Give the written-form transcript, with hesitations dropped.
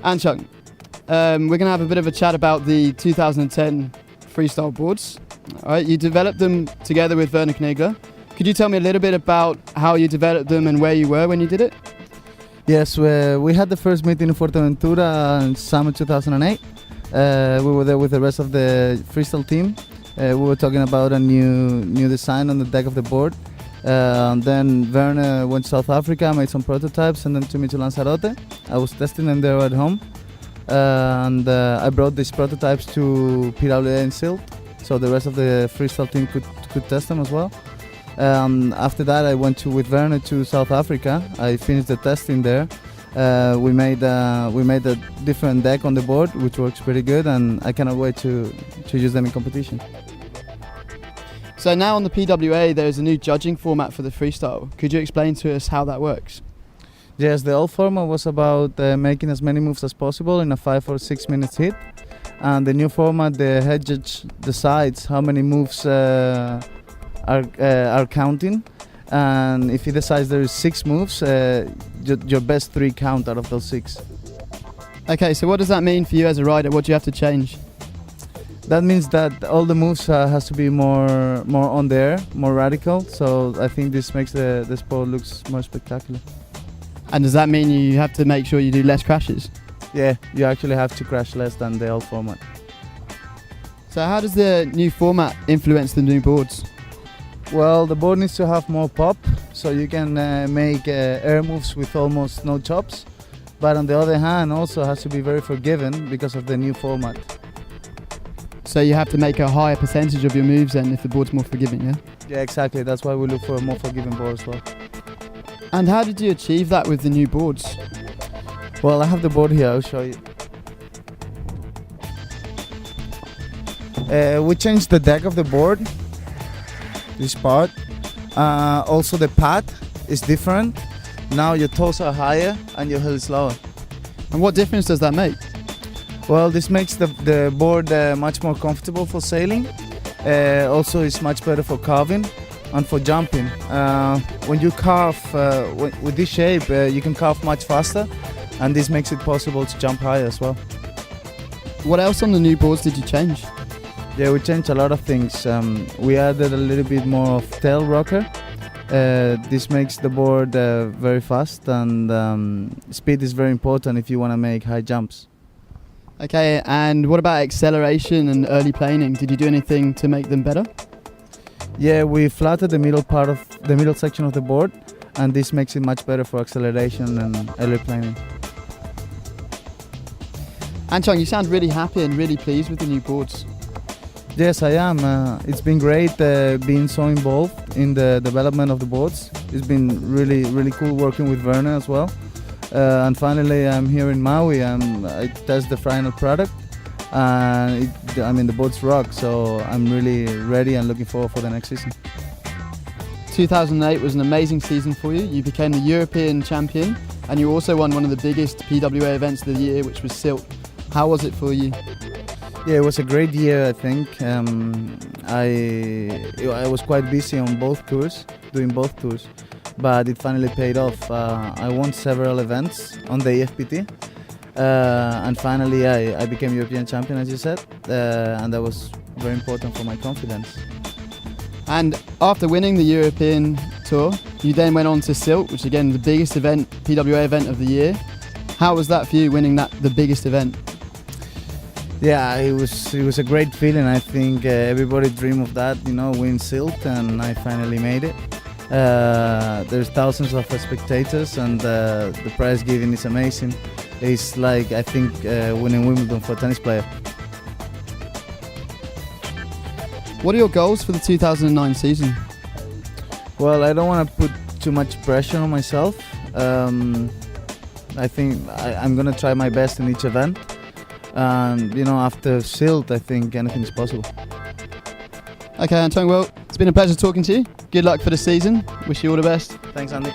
Anchung, we're going to have a bit of a chat about the 2010 freestyle boards. All right, you developed them together with Werner Knegler. Could you tell me a little bit about how you developed them and where you were when you did it? Yes, we had the first meeting in Fuerteventura in summer 2008. We were there with the rest of the freestyle team. We were talking about a new design on the deck of the board. Then Werner went to South Africa, made some prototypes, and then took me to Lanzarote. I was testing them there at home, and I brought these prototypes to PWA in Silt, so the rest of the freestyle team could test them as well. After that, I went with Werner to South Africa. I finished the testing there. We made a different deck on the board, which works pretty good, and I cannot wait to use them in competition. So now on the PWA, there's a new judging format for the freestyle. Could you explain to us how that works? Yes, the old format was about making as many moves as possible in a 5 or 6 minutes hit, and the new format, the head judge decides how many moves are counting, and if he decides there is 6 moves, your best 3 count out of those 6. Okay, so what does that mean for you as a rider? What do you have to change? That means that all the moves has to be more on there, more radical. So I think this makes the sport looks more spectacular. And does that mean you have to make sure you do less crashes? Yeah, you actually have to crash less than the old format. So how does the new format influence the new boards? Well, the board needs to have more pop, so you can make air moves with almost no chops. But on the other hand, also has to be very forgiving because of the new format. So you have to make a higher percentage of your moves then if the board's more forgiving, yeah? Yeah, exactly. That's why we look for a more forgiving board as well. And how did you achieve that with the new boards? Well, I have the board here. I'll show you. We changed the deck of the board. This part. Also the pad is different. Now your toes are higher and your heel is lower. And what difference does that make? Well, this makes the board much more comfortable for sailing. Also, it's much better for carving and for jumping. When you carve with this shape, you can carve much faster, and this makes it possible to jump higher as well. What else on the new boards did you change? Yeah, we changed a lot of things. We added a little bit more of tail rocker. This makes the board very fast, and speed is very important if you want to make high jumps. Okay, and what about acceleration and early planing? Did you do anything to make them better? Yeah, we flattened the middle part of the middle section of the board, and this makes it much better for acceleration and early planing. Anchung, you sound really happy and really pleased with the new boards. Yes, I am. It's been great being so involved in the development of the boards. It's been really cool working with Werner as well. And finally, I'm here in Maui. I test the final product, and the boards rock. So I'm really ready and looking forward for the next season. 2008 was an amazing season for you. You became the European champion, and you also won one of the biggest PWA events of the year, which was Silt. How was it for you? Yeah, it was a great year, I think. I was quite busy on both tours, doing both tours. But it finally paid off. I won several events on the EFPT, and finally I became European champion, as you said, and that was very important for my confidence. And after winning the European Tour, you then went on to Silt, which again the biggest event, PWA event of the year. How was that for you, winning the biggest event? Yeah, it was a great feeling. I think everybody dreamed of that, win Silt, and I finally made it. There's thousands of spectators, and the prize giving is amazing. It's like, I think, winning Wimbledon for a tennis player. What are your goals for the 2009 season? Well, I don't want to put too much pressure on myself. I think I'm going to try my best in each event. And, after Silt, I think anything is possible. Okay, Antonio, well, it's been a pleasure talking to you. Good luck for the season. Wish you all the best. Thanks, Andy.